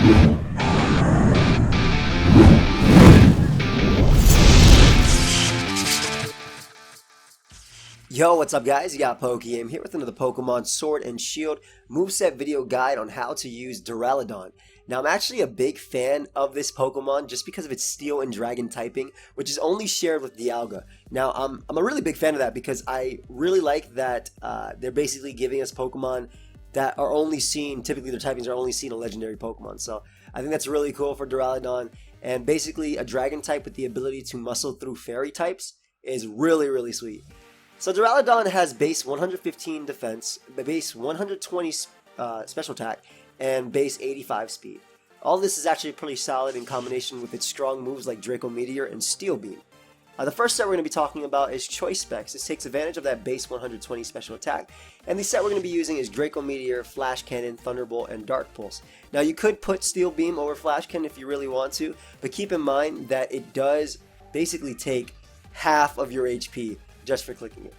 Yo, what's up guys? You got pokeaim here with another Pokemon Sword and Shield moveset video guide on how to use Duraludon. Now I'm actually a big fan of this Pokemon just because of its Steel and Dragon typing, which is only shared with Dialga. Now I'm a really big fan of that because I really like that they're basically giving us Pokemon that are only seen, typically their typings are only seen in legendary Pokemon. So I think that's really cool for Duraludon, and basically a Dragon type with the ability to muscle through Fairy types is really sweet. So Duraludon has base 115 defense, base 120 special attack, and base 85 speed. All this is actually pretty solid in combination with its strong moves like Draco Meteor and Steel Beam. The first set we're going to be talking about is Choice Specs. This takes advantage of that base 120 special attack. And the set we're going to be using is Draco Meteor, Flash Cannon, Thunderbolt, and Dark Pulse. Now you could put Steel Beam over Flash Cannon if you really want to, but keep in mind that it does basically take half of your HP just for clicking it.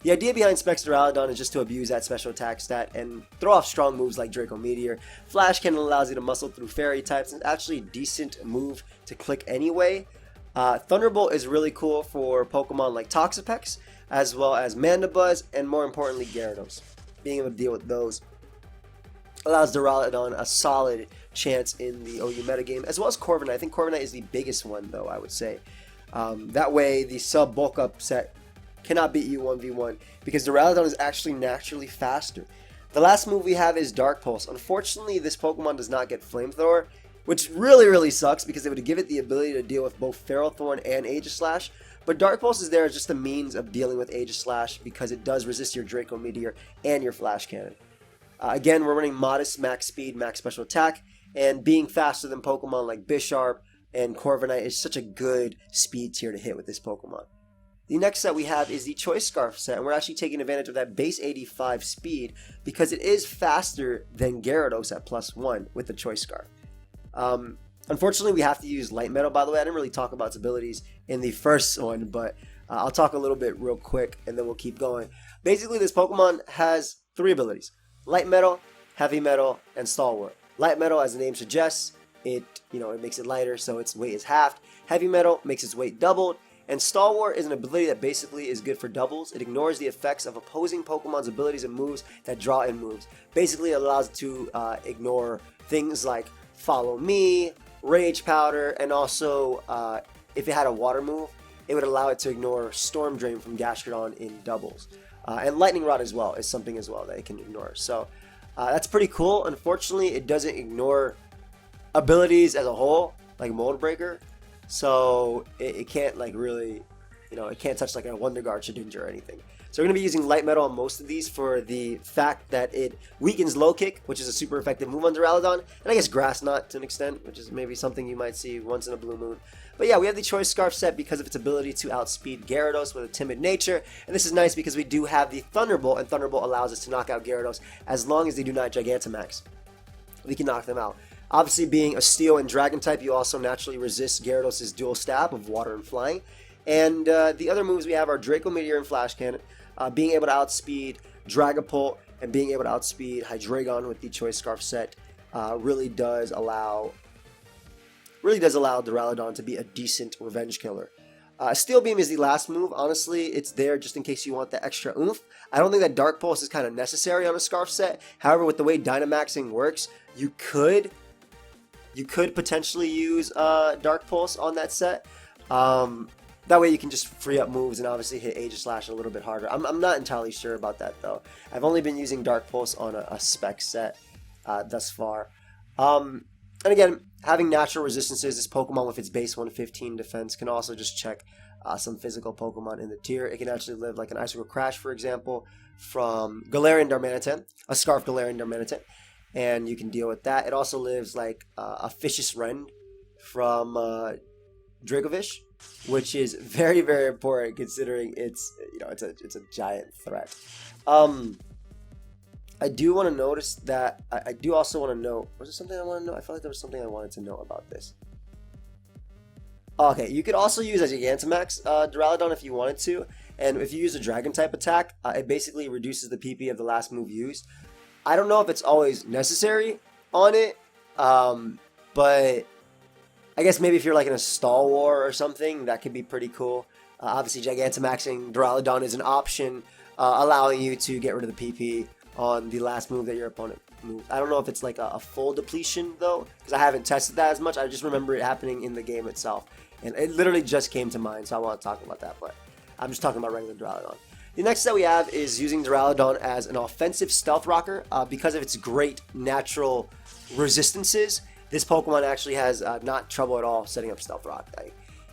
The idea behind Specs Duraludon is just to abuse that special attack stat and throw off strong moves like Draco Meteor. Flash Cannon allows you to muscle through Fairy types, and it's actually a decent move to click anyway. Thunderbolt is really cool for Pokemon like Toxapex, as well as Mandibuzz, and more importantly Gyarados. Being able to deal with those allows Duraludon a solid chance in the OU metagame, as well as Corviknight. I think Corviknight is the biggest one though, I would say. That way the sub bulk up set cannot beat you 1v1 because Duraludon is actually naturally faster. The last move we have is Dark Pulse. Unfortunately, this Pokemon does not get Flamethrower, which really sucks because it would give it the ability to deal with both Ferrothorn and Aegislash. But Dark Pulse is there as just a means of dealing with Aegislash because it does resist your Draco Meteor and your Flash Cannon. Again, we're running modest max speed, max special attack, and being faster than Pokemon like Bisharp and Corviknight is such a good speed tier to hit with this Pokemon. The next set we have is the Choice Scarf set, and we're actually taking advantage of that base 85 speed because it is faster than Gyarados at +1 with the Choice Scarf. Unfortunately, we have to use Light Metal, by the way. I didn't really talk about its abilities in the first one, but I'll talk a little bit real quick, and then we'll keep going. Basically, this Pokemon has 3 abilities: Light Metal, Heavy Metal, and Stalwart. Light Metal, as the name suggests, it makes it lighter, so its weight is halved. Heavy Metal makes its weight doubled. And Stalwart is an ability that basically is good for doubles. It ignores the effects of opposing Pokemon's abilities and moves that draw in moves. Basically, it allows it to ignore things like Follow Me, Rage Powder, and also if it had a water move, it would allow it to ignore Storm Drain from Gastrodon in doubles. And Lightning Rod as well is something as well that it can ignore. So that's pretty cool. Unfortunately, it doesn't ignore abilities as a whole, like Mold Breaker. So it can't really, it can't touch like a Wonder Guard, Shedinja, or anything. So we're going to be using Light Metal on most of these for the fact that it weakens Low Kick, which is a super effective move on Duraludon, and I guess Grass Knot to an extent, which is maybe something you might see once in a blue moon. But yeah, we have the Choice Scarf set because of its ability to outspeed Gyarados with a timid nature, and this is nice because we do have the Thunderbolt, and Thunderbolt allows us to knock out Gyarados as long as they do not Gigantamax. We can knock them out. Obviously, being a Steel and Dragon type, you also naturally resist Gyarados' dual stab of Water and Flying. And the other moves we have are Draco Meteor and Flash Cannon, being able to outspeed Dragapult, and being able to outspeed Hydreigon with the Choice Scarf set really does allow Duraludon to be a decent revenge killer. Steel Beam is the last move. Honestly, it's there just in case you want the extra oomph. I don't think that Dark Pulse is kind of necessary on a Scarf set. However, with the way Dynamaxing works, you could potentially use Dark Pulse on that set. That way you can just free up moves and obviously hit Aegislash a little bit harder. I'm not entirely sure about that though. I've only been using Dark Pulse on a spec set thus far. And again, having natural resistances, this Pokemon with its base 115 defense can also just check some physical Pokemon in the tier. It can actually live like an Icicle Crash, for example, from Galarian Darmanitan, a Scarf Galarian Darmanitan. And you can deal with that. It also lives like a Vicious Rend from Dracovish, which is very important considering it's a giant threat. I do want to notice that I do also want to know. Was there something I want to know? I felt like there was something I wanted to know about this. Okay, you could also use a Gigantamax Duraludon if you wanted to, and if you use a Dragon type attack, it basically reduces the PP of the last move used. I don't know if it's always necessary on it, But I guess maybe if you're like in a stall war or something, that could be pretty cool. Obviously, Gigantamaxing Duraludon is an option, allowing you to get rid of the PP on the last move that your opponent moves. I don't know if it's like a full depletion though, because I haven't tested that as much. I just remember it happening in the game itself, and it literally just came to mind, so I want to talk about that, but I'm just talking about regular Duraludon. The next set we have is using Duraludon as an offensive stealth rocker. Because of its great natural resistances, this Pokemon actually has not trouble at all setting up stealth rock.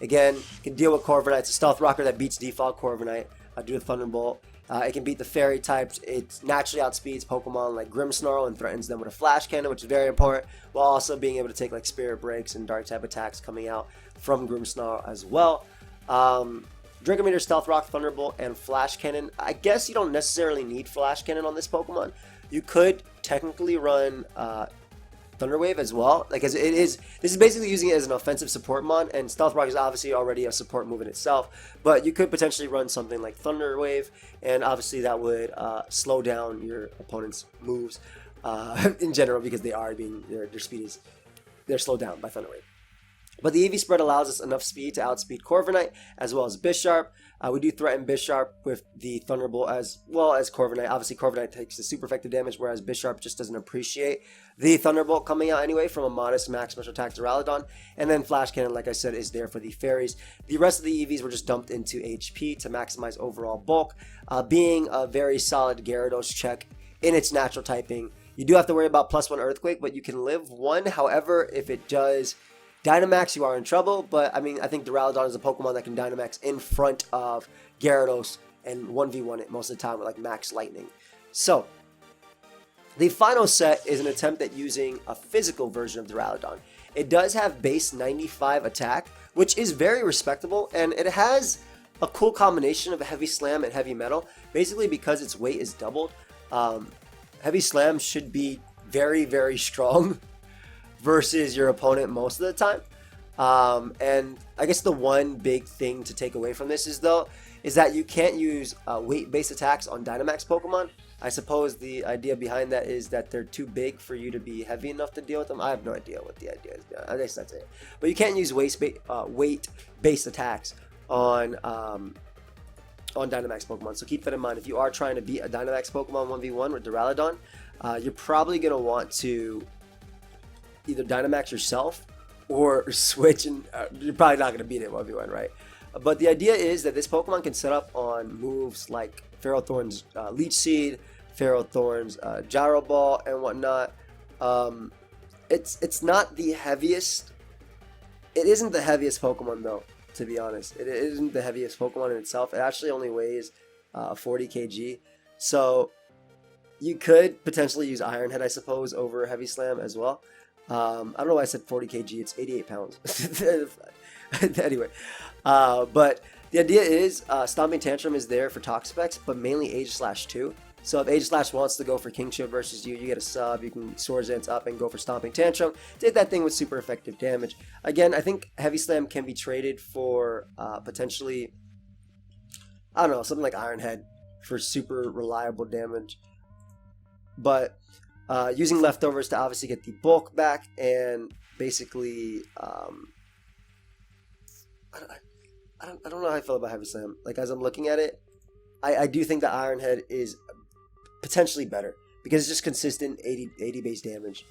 Again, can deal with Corviknight. It's a stealth rocker that beats default Corviknight due to Thunderbolt. It can beat the fairy types. It naturally outspeeds Pokemon like Grimmsnarl and threatens them with a flash cannon, which is very important, while also being able to take like Spirit Breaks and Dark type attacks coming out from Grimmsnarl as well. Draco Meteor, Stealth Rock, Thunderbolt, and Flash Cannon. I guess you don't necessarily need Flash Cannon on this Pokemon. You could technically run Thunder Wave as well. Like, as it is, this is basically using it as an offensive support mon, and Stealth Rock is obviously already a support move in itself. But you could potentially run something like Thunder Wave, and obviously that would slow down your opponent's moves in general, because they are being their speed is they're slowed down by Thunder Wave. But the EV spread allows us enough speed to outspeed Corviknight as well as Bisharp. We do threaten Bisharp with the Thunderbolt as well as Corviknight. Obviously, Corviknight takes the super effective damage, whereas Bisharp just doesn't appreciate the Thunderbolt coming out anyway from a modest max special attack Duraludon. And then Flash Cannon, like I said, is there for the fairies. The rest of the EVs were just dumped into HP to maximize overall bulk. Being a very solid Gyarados check in its natural typing, you do have to worry about +1 Earthquake, but you can live one. However, if it does Dynamax, you are in trouble, but I mean, I think Duraludon is a Pokemon that can Dynamax in front of Gyarados and 1v1 it most of the time with like Max Lightning. So, the final set is an attempt at using a physical version of Duraludon. It does have base 95 attack, which is very respectable, and it has a cool combination of Heavy Slam and Heavy Metal, basically because its weight is doubled. Heavy Slam should be very, very strong versus your opponent most of the time. And I guess the one big thing to take away from this is that you can't use weight-based attacks on Dynamax Pokemon. I suppose the idea behind that is that they're too big for you to be heavy enough to deal with them. I have no idea what the idea is. I guess that's it. But you can't use weight-based attacks on Dynamax Pokemon. So keep that in mind. If you are trying to beat a Dynamax Pokemon 1v1 with Duraludon, you're probably going to want to either Dynamax yourself or switch, and you're probably not going to beat it 1v1, right? But the idea is that this Pokemon can set up on moves like Ferrothorn's Leech Seed, Ferrothorn's Gyro Ball, and whatnot. It's not the heaviest. It isn't the heaviest Pokemon though, to be honest. It isn't the heaviest Pokemon in itself. It actually only weighs 40 kg. So you could potentially use Iron Head, I suppose, over Heavy Slam as well. I don't know why I said 40 kg. It's 88 pounds. Anyway, but the idea is Stomping Tantrum is there for Toxapex, but mainly Aegislash 2. So if Aegislash wants to go for King Shield versus you, you get a sub. You can Swords Dance up and go for Stomping Tantrum. Did that thing with super effective damage. Again, I think Heavy Slam can be traded for potentially, I don't know, something like Iron Head for super reliable damage. But using leftovers to obviously get the bulk back, and basically, I don't know how I feel about Heavy Slam. Like, as I'm looking at it, I do think that Iron Head is potentially better because it's just consistent 80 base damage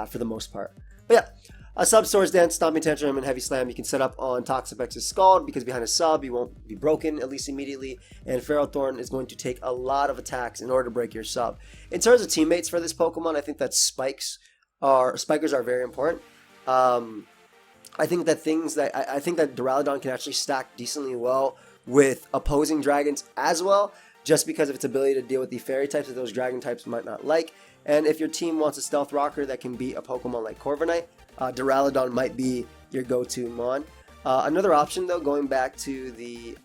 for the most part. But yeah, a sub Swords Dance, Stomping Tantrum, and Heavy Slam you can set up on Toxapex's Scald because behind a sub you won't be broken, at least immediately, and Ferrothorn is going to take a lot of attacks in order to break your sub. In terms of teammates for this Pokemon, I think that Spikers are very important. I think that Duraludon can actually stack decently well with opposing dragons as well, just because of its ability to deal with the fairy types that those dragon types might not like. And if your team wants a stealth rocker that can beat a Pokemon like Corviknight, Duraludon might be your go-to mon. Another option though, going back to the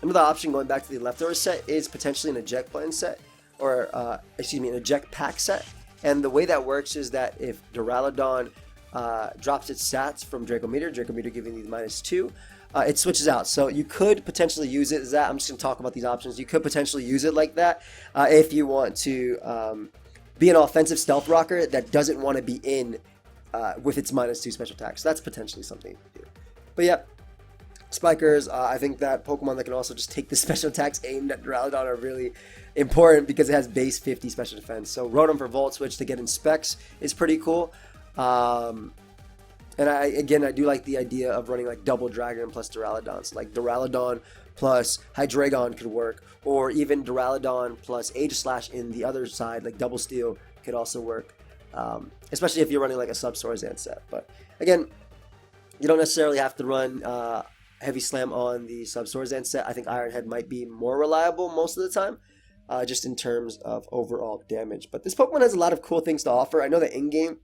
leftover set, is potentially an eject button set, or an eject pack set. And the way that works is that if Duraludon drops its stats from Draco Meteor giving you the -2, it switches out. So you could potentially use it as that. I'm just going to talk about these options. You could potentially use it like that if you want to be an offensive stealth rocker that doesn't want to be in with its -2 special attack. So that's potentially something to do. But yeah, Spikers, I think that Pokemon that can also just take the special attacks aimed at Duraludon are really important because it has base 50 special defense. So Rotom for Volt Switch to get in specs is pretty cool. And I do like the idea of running like double Dragon plus Duraludon. So like Duraludon plus Hydreigon could work, or even Duraludon plus Aegislash in the other side, like double Steel could also work. Especially if you're running like a Sub-Swordsand set. But again, you don't necessarily have to run Heavy Slam on the Sub-Swordsand set. I think Iron Head might be more reliable most of the time, just in terms of overall damage. But this Pokemon has a lot of cool things to offer. I know that in-game,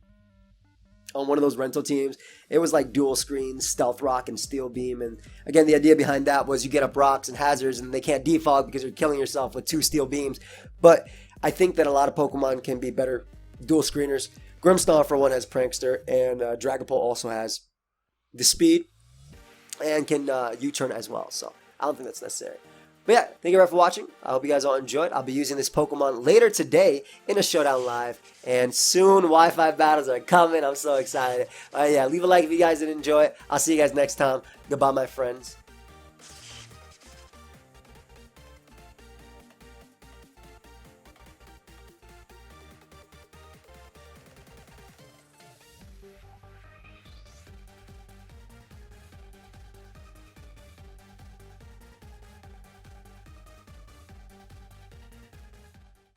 on one of those rental teams, it was like dual screens, Stealth Rock, and Steel Beam. And again, the idea behind that was you get up rocks and hazards, and they can't defog because you're killing yourself with 2 Steel Beams. But I think that a lot of Pokemon can be better dual screeners. Grimmstomp, for one, has Prankster, and Dragapult also has the speed and can U-turn as well. So I don't think that's necessary. But yeah, thank you everyone for watching. I hope you guys all enjoyed. I'll be using this Pokemon later today in a Showdown Live. And soon Wi-Fi battles are coming. I'm so excited. Yeah, leave a like if you guys did enjoy it. I'll see you guys next time. Goodbye, my friends.